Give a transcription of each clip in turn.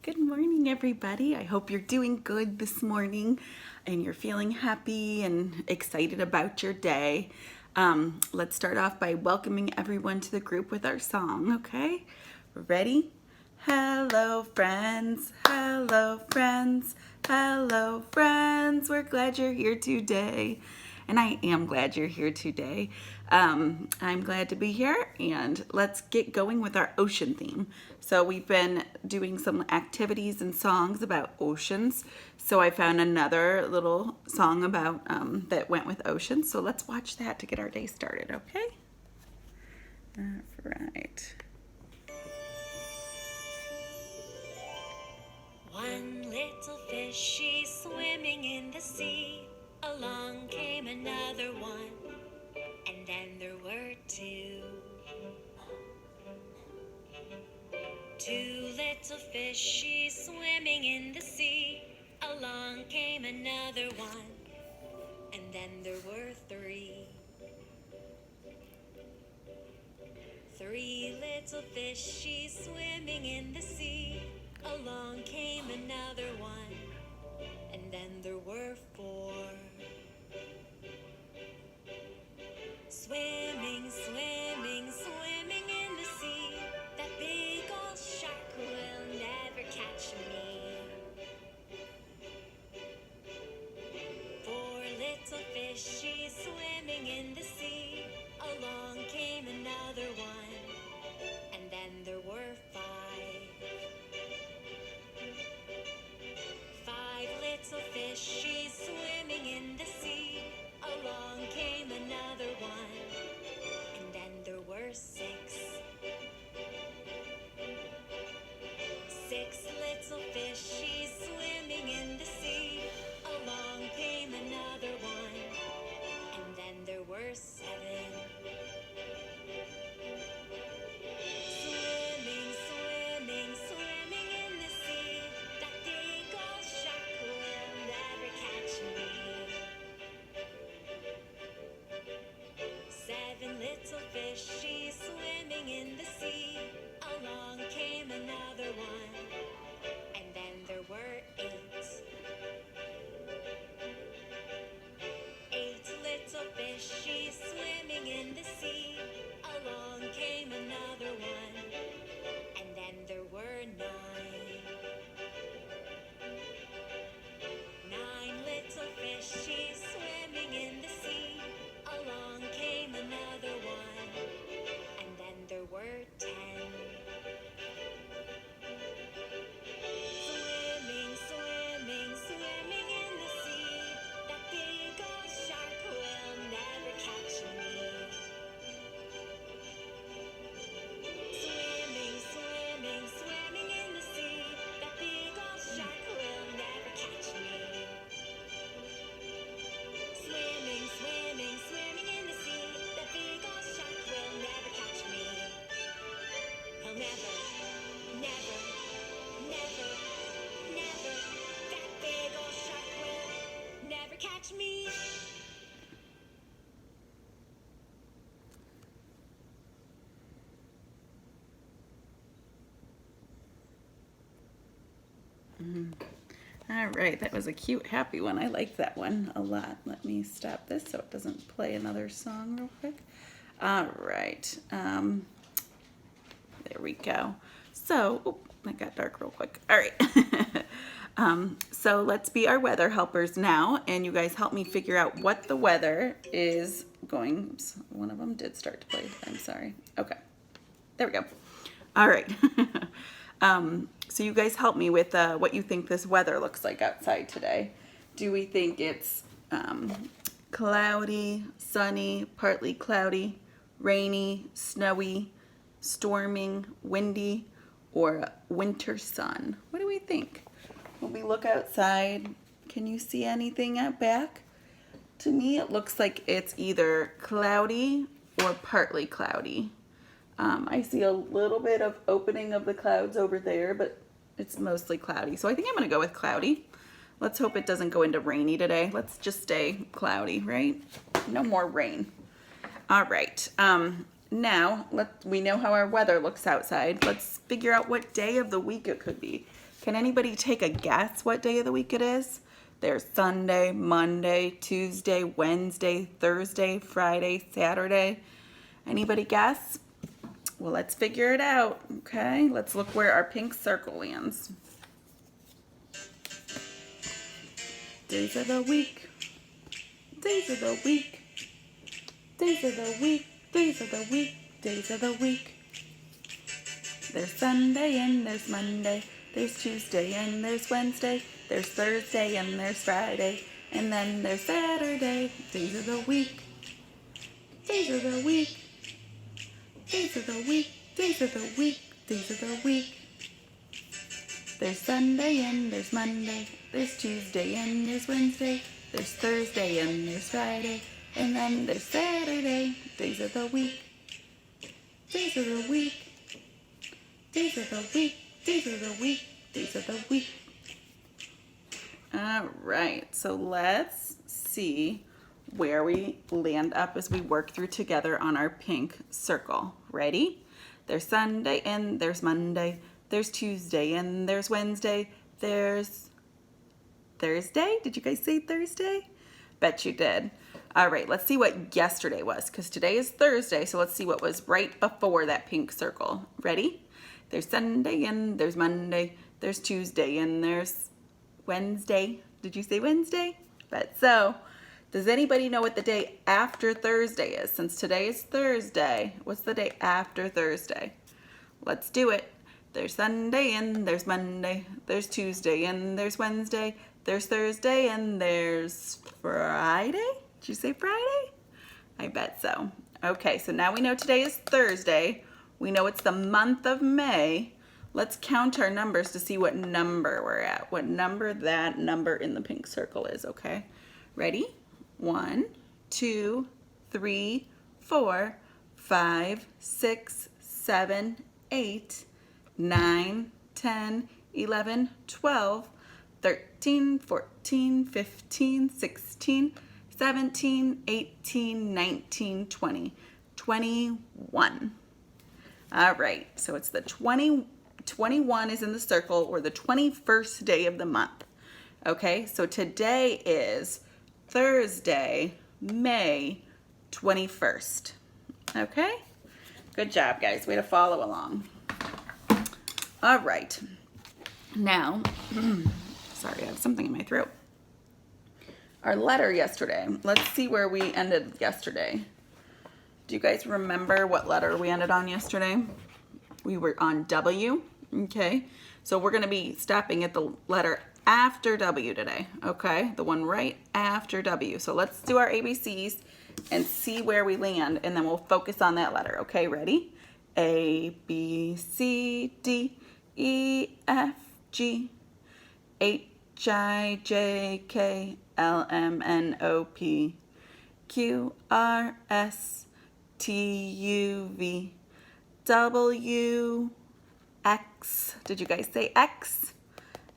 Good morning, everybody. I hope you're doing good this morning and you're feeling happy and excited about your day. Let's start off by welcoming everyone to the group with our song, okay? Ready? Hello, friends. Hello, friends. Hello, friends. We're glad you're here today. And I am glad you're here today. I'm glad to be here, and let's get going with our ocean theme. So we've been doing some activities and songs about oceans. So I found another little song about that went with oceans. So let's watch that to get our day started, okay? All right. One little fishy swimming in the sea. Along came another one, and then there were two. Two little fishy swimming in the sea. Along came another one, and then there were three. Three little fishy swimming in the sea. Along came another one, and then there were four. Swimming, swimming, swimming in the sea. That big old shark will never catch me. Four little fishies swimming in the sea. Along came another one, and then there were five. Five little fishies swimming in the sea. Along came another one, and then there were six. Six little fishies swimming in the sea. Along came another one, and then there were seven. Swimming, swimming, swimming in the sea. That big old shark will never catch me. Seven little fishies swimming in the sea. Along came another one, and then there were eight. Eight little fishies swimming in the sea. Along came another one, and then there were nine. Nine little fishies swimming in the sea. Along came another one, and then there were 10. Swimming, swimming, swimming in the sea. That big old shark will never catch me. Swimming, swimming, swimming in the sea. That big old shark will never catch me. Swimming, swimming, swimming in the sea. That big old shark will never catch me. He'll never, never, never, never. That big old shark will never catch me. All right, that was a cute, happy one. I liked that one a lot. Let me stop this so it doesn't play another song real quick. All right, there we go. So, that got dark real quick. All right. So let's be our weather helpers now, and you guys help me figure out what the weather is going. Oops, one of them did start to play. I'm sorry. Okay, there we go. All right. So you guys help me with what you think this weather looks like outside today. Do we think it's cloudy, sunny, partly cloudy, rainy, snowy, storming, windy, or winter sun? What do we think? When we look outside, can you see anything out back? To me, it looks like it's either cloudy or partly cloudy. I see a little bit of opening of the clouds over there, but it's mostly cloudy. So I think I'm going to go with cloudy. Let's hope it doesn't go into rainy today. Let's just stay cloudy, right? No more rain. All right. now we know how our weather looks outside. Let's figure out what day of the week it could be. Can anybody take a guess what day of the week it is? There's Sunday, Monday, Tuesday, Wednesday, Thursday, Friday, Saturday. Anybody guess? Well, let's figure it out, okay? Let's look where our pink circle lands. Days of the week. Days of the week. Days of the week. Days of the week. Days of the week. There's Sunday and there's Monday. There's Tuesday and there's Wednesday. There's Thursday and there's Friday. And then there's Saturday. Days of the week. Days of the week. Days of the week. Days of the week. Days of the week. There's Sunday and there's Monday. There's Tuesday and there's Wednesday. There's Thursday and there's Friday. And then there's Saturday. Days of the week. Days of the week. Days of the week. Days of the week. Days of the week. All right, so let's see where we land up as we work through together on our pink circle. Ready? There's Sunday and there's Monday. There's Tuesday and there's Wednesday. There's Thursday. Did you guys say Thursday? Bet you did. All right, let's see what yesterday was, because today is Thursday, so let's see what was right before that pink circle. Ready? There's Sunday and there's Monday. There's Tuesday and there's Wednesday. Did you say Wednesday? Bet so. Does anybody know what the day after Thursday is? Since today is Thursday, what's the day after Thursday? Let's do it. There's Sunday and there's Monday. There's Tuesday and there's Wednesday. There's Thursday and there's Friday. Did you say Friday? I bet so. Okay, so now we know today is Thursday. We know it's the month of May. Let's count our numbers to see what number we're at. What number that number in the pink circle is, okay? Ready? 1, 2, 3, 4, 5, 6, 7, 8, 9, 10, 11, 12, 13, 14, 15, 16, 17, 18, 19, 20, 21. All right, so it's the 21 is in the circle, or the 21st day of the month. Okay, so today is Thursday, May 21st. Okay, good job, guys. Way to follow along. All right, now, sorry, I have something in my throat. Our letter yesterday. Let's see where we ended yesterday. Do you guys remember what letter we ended on yesterday? We were on W, okay? So we're gonna be stopping at the letter after W today, okay? The one right after W. So let's do our ABCs and see where we land, and then we'll focus on that letter, okay? Ready? A, B, C, D, E, F, G, H, I, J, K, L, M, N, O, P, Q, R, S, T, U, V, W, X. Did you guys say X?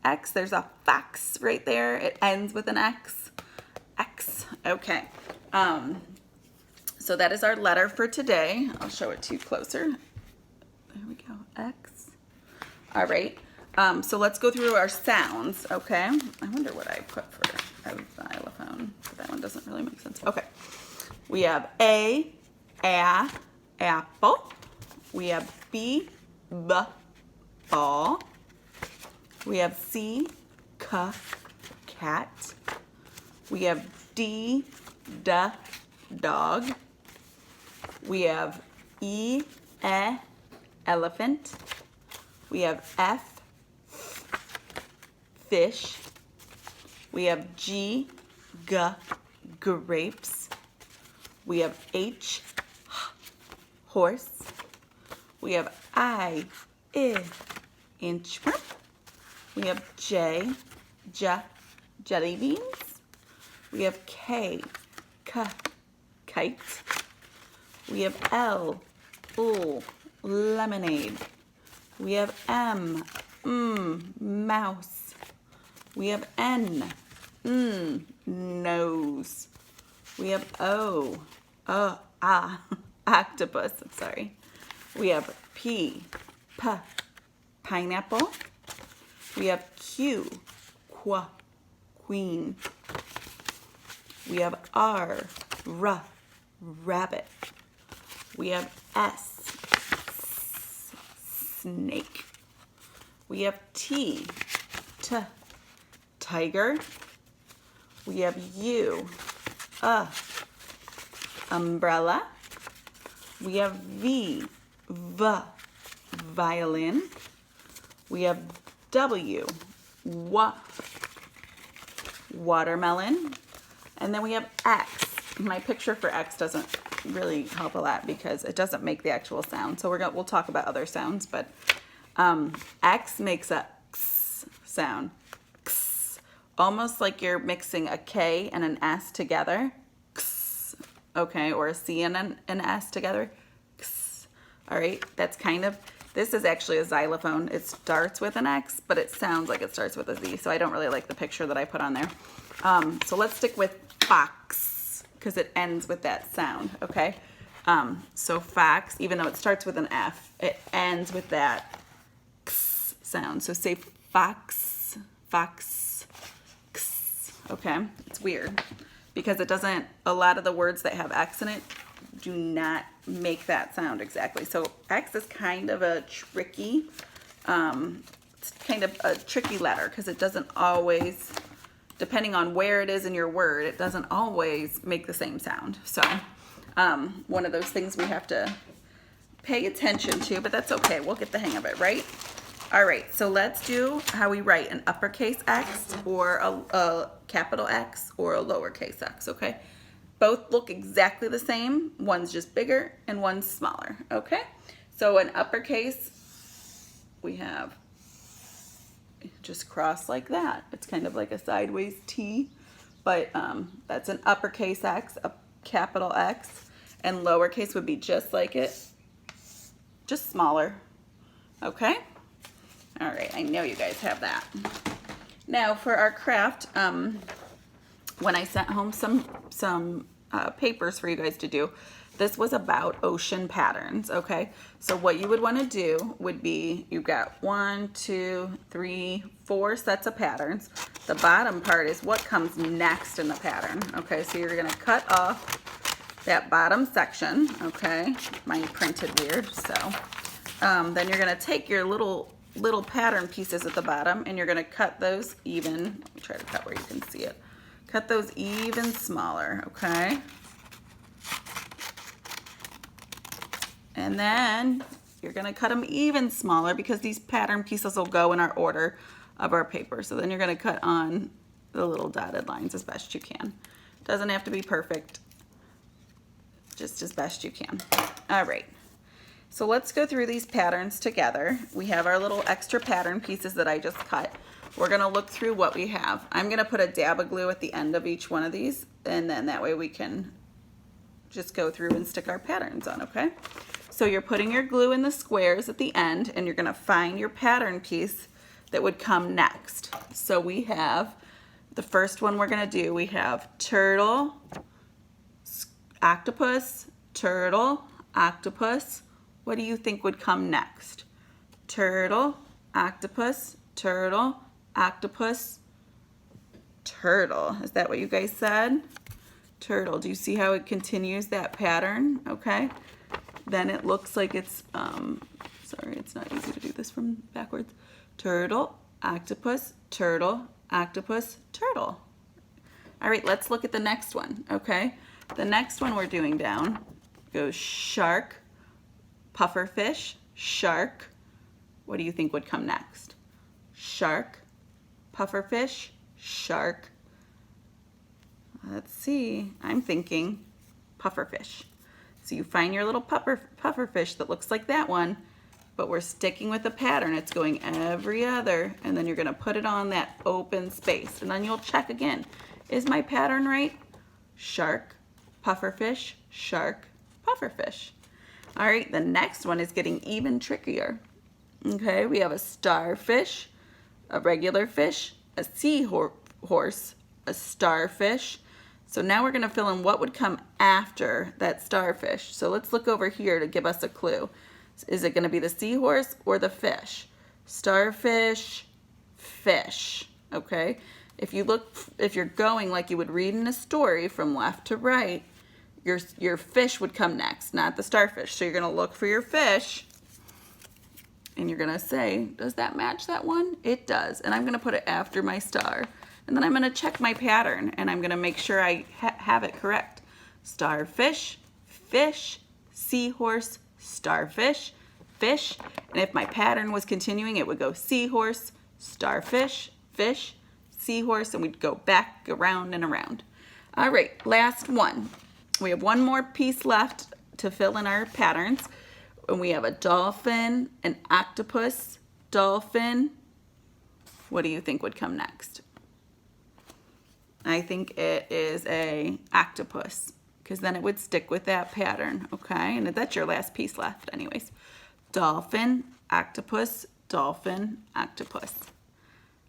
X, there's a fax right there. It ends with an X. X, okay. So that is our letter for today. I'll show it to you closer. There we go, X. All right, so let's go through our sounds, okay? I wonder what I put for xylophone, but that one doesn't really make sense. Okay, we have A, apple. We have B, ball. We have C, cat. We have D, dog. We have E, elephant. We have F, fish. We have G, grapes. We have H, horse. We have I, inchworm. We have J, jelly beans. We have K, kite. We have L, lemonade. We have M, mouse. We have N, nose. We have O, octopus. Sorry. We have P, pineapple. We have Q, queen. We have R, rabbit. We have S, snake. We have T, tiger. We have U, umbrella. We have V, violin. We have W, watermelon. And then we have X. My picture for X doesn't really help a lot because it doesn't make the actual sound. So we'll talk about other sounds, but X makes a X sound. X. Almost like you're mixing a K and an S together. X. Okay, or a C and an S together. X. All right, that's kind of, this is actually a xylophone. It starts with an X, but it sounds like it starts with a Z, so I don't really like the picture that I put on there. So let's stick with fox, because it ends with that sound, okay? So fox, even though it starts with an F, it ends with that X sound. So say fox, fox, X, okay? It's weird, because it doesn't, a lot of the words that have X in it do not make that sound exactly. So X is kind of a tricky, it's kind of a tricky letter, because it doesn't always, depending on where it is in your word, it doesn't always make the same sound. So one of those things we have to pay attention to, but that's okay. We'll get the hang of it, right? All right, so let's do how we write an uppercase X or a capital X or a lowercase x, okay? Both look exactly the same. One's just bigger and one's smaller, okay? So an uppercase, we have just cross like that. It's kind of like a sideways T, but that's an uppercase X, a capital X, and lowercase would be just like it, just smaller, okay? All right, I know you guys have that. Now for our craft, when I sent home some papers for you guys to do, this was about ocean patterns, okay? So what you would want to do would be, you've got 1, 2, 3, 4 sets of patterns. The bottom part is what comes next in the pattern, okay? So you're going to cut off that bottom section, okay? Mine printed weird, so. Then you're going to take your little pattern pieces at the bottom and you're going to cut those even. Let me try to cut where you can see it. Cut those even smaller, okay? And then you're gonna cut them even smaller because these pattern pieces will go in our order of our paper. So then you're gonna cut on the little dotted lines as best you can. Doesn't have to be perfect, just as best you can. All right, so let's go through these patterns together. We have our little extra pattern pieces that I just cut. We're gonna look through what we have. I'm gonna put a dab of glue at the end of each one of these, and then that way we can just go through and stick our patterns on, okay? So you're putting your glue in the squares at the end, and you're gonna find your pattern piece that would come next. So we have, the first one we're gonna do, we have turtle, octopus, turtle, octopus. What do you think would come next? Turtle, octopus, turtle, octopus, turtle. Is that what you guys said? Turtle. Do you see how it continues that pattern? Okay. Then it looks like it's, sorry, it's not easy to do this from backwards. Turtle, octopus, turtle, octopus, turtle. All right, let's look at the next one, okay? The next one we're doing down goes shark, pufferfish, shark. What do you think would come next? Shark, pufferfish, shark. Let's see, I'm thinking pufferfish. So you find your little pufferfish that looks like that one, but we're sticking with the pattern. It's going every other, and then you're gonna put it on that open space, and then you'll check again. Is my pattern right? Shark, pufferfish, shark, pufferfish. All right, the next one is getting even trickier. Okay, we have a starfish, a regular fish, a seahorse, a starfish, So now we're gonna fill in what would come after that starfish. So let's look over here to give us a clue. Is it gonna be the seahorse or the fish? Starfish, fish, okay? If you're going like you would read in a story from left to right, your fish would come next, not the starfish. So you're gonna look for your fish and you're gonna say, does that match that one? It does. And I'm gonna put it after my star. And then I'm gonna check my pattern and I'm gonna make sure I have it correct. Starfish, fish, seahorse, starfish, fish. And if my pattern was continuing, it would go seahorse, starfish, fish, seahorse, and we'd go back around and around. All right, last one. We have one more piece left to fill in our patterns. And we have a dolphin, an octopus, dolphin. What do you think would come next? I think it is a octopus, because then it would stick with that pattern, okay? And that's your last piece left anyways. Dolphin, octopus, dolphin, octopus.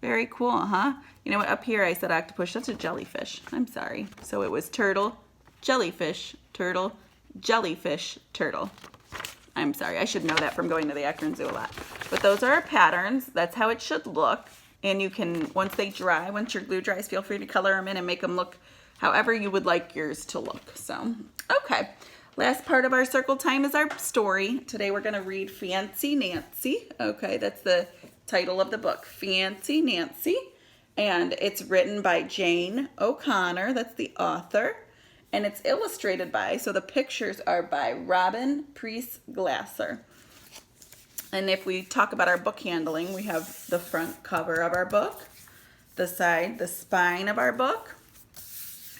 Very cool, huh? You know what, up here I said octopus, that's a jellyfish. I'm sorry. So it was turtle, jellyfish, turtle, jellyfish, turtle. I'm sorry, I should know that from going to the Akron Zoo a lot. But those are our patterns. That's how it should look. And you can, once they dry, once your glue dries, feel free to color them in and make them look however you would like yours to look. So, okay. Last part of our circle time is our story. Today we're going to read Fancy Nancy. Okay, that's the title of the book, Fancy Nancy. And it's written by Jane O'Connor. That's the author. And it's illustrated by, so the pictures are by Robin Priest Glasser. And if we talk about our book handling, we have the front cover of our book, the spine of our book,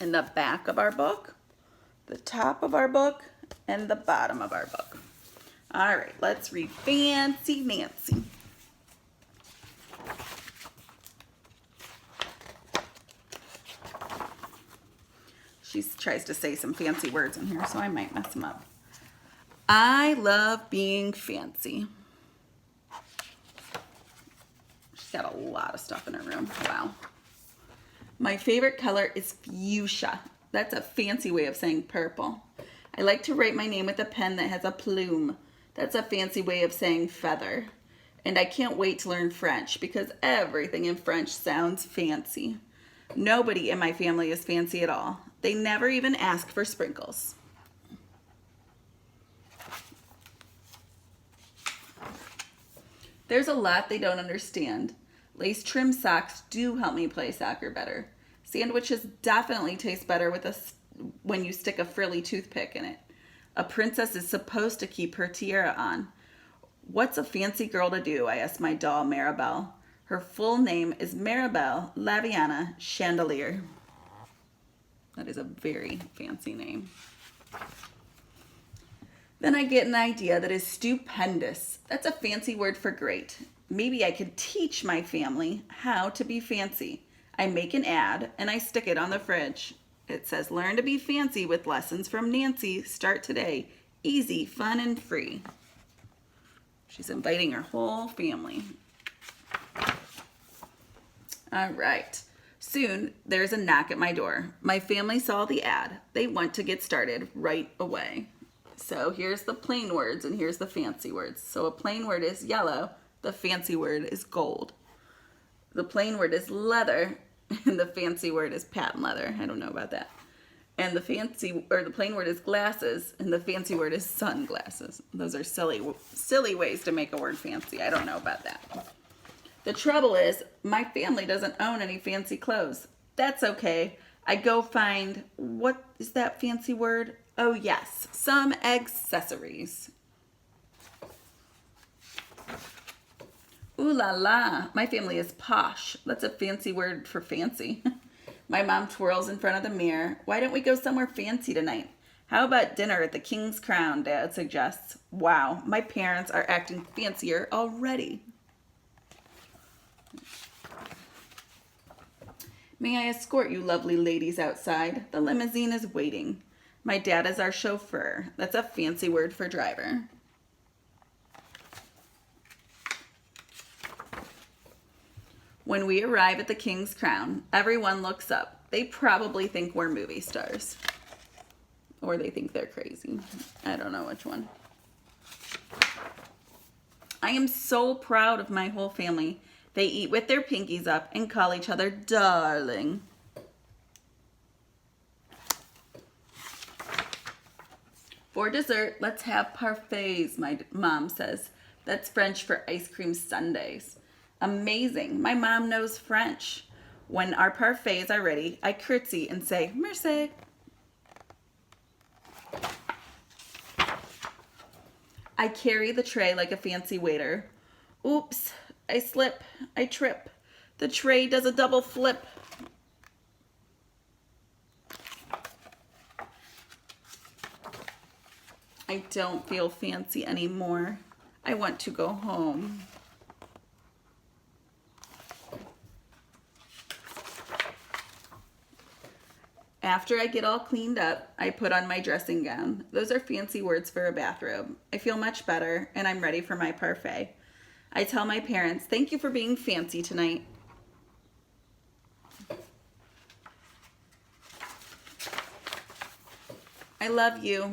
and the back of our book, the top of our book, and the bottom of our book. All right, let's read Fancy Nancy. She tries to say some fancy words in here, so I might mess them up. I love being fancy. She's got a lot of stuff in her room. Wow. My favorite color is fuchsia. That's a fancy way of saying purple. I like to write my name with a pen that has a plume. That's a fancy way of saying feather. And I can't wait to learn French because everything in French sounds fancy. Nobody in my family is fancy at all. They never even ask for sprinkles. There's a lot they don't understand. Lace trim socks do help me play soccer better. Sandwiches definitely taste better when you stick a frilly toothpick in it. A princess is supposed to keep her tiara on. What's a fancy girl to do? I asked my doll Maribel. Her full name is Maribel Laviana Chandelier. That is a very fancy name. Then I get an idea that is stupendous. That's a fancy word for great. Maybe I could teach my family how to be fancy. I make an ad and I stick it on the fridge. It says, learn to be fancy with lessons from Nancy. Start today. Easy, fun, and free. She's inviting her whole family. All right. Soon, there's a knock at my door. My family saw the ad. They want to get started right away. So here's the plain words and here's the fancy words. So a plain word is yellow. The fancy word is gold. The plain word is leather and the fancy word is patent leather. I don't know about that. And the plain word is glasses and the fancy word is sunglasses. Those are silly ways to make a word fancy. I don't know about that. The trouble is, my family doesn't own any fancy clothes. That's okay. I go find, what is that fancy word? Oh yes, some accessories. Ooh la la, my family is posh. That's a fancy word for fancy. My mom twirls in front of the mirror. Why don't we go somewhere fancy tonight? How about dinner at the King's Crown, Dad suggests. Wow, my parents are acting fancier already. May I escort you lovely ladies outside? The limousine is waiting. My dad is our chauffeur. That's a fancy word for driver. When we arrive at the King's Crown, everyone looks up. They probably think we're movie stars. Or they think they're crazy. I don't know which one. I am so proud of my whole family. They eat with their pinkies up and call each other darling. For dessert, let's have parfaits, my mom says. That's French for ice cream sundaes. Amazing. My mom knows French. When our parfaits are ready, I curtsy and say, merci. I carry the tray like a fancy waiter. Oops, I slip, I trip. The tray does a double flip. I don't feel fancy anymore. I want to go home. After I get all cleaned up, I put on my dressing gown. Those are fancy words for a bathrobe. I feel much better, and I'm ready for my parfait. I tell my parents, thank you for being fancy tonight. I love you,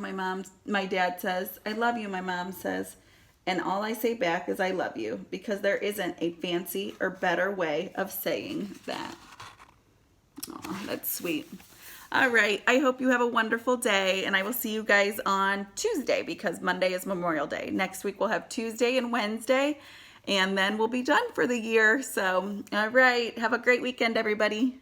my dad says. I love you, my mom says. And all I say back is I love you, because there isn't a fancy or better way of saying that. Oh, that's sweet. All right, I hope you have a wonderful day, and I will see you guys on Tuesday, because Monday is Memorial Day. Next week we'll have Tuesday and Wednesday, and then we'll be done for the year. So, all right, have a great weekend, everybody.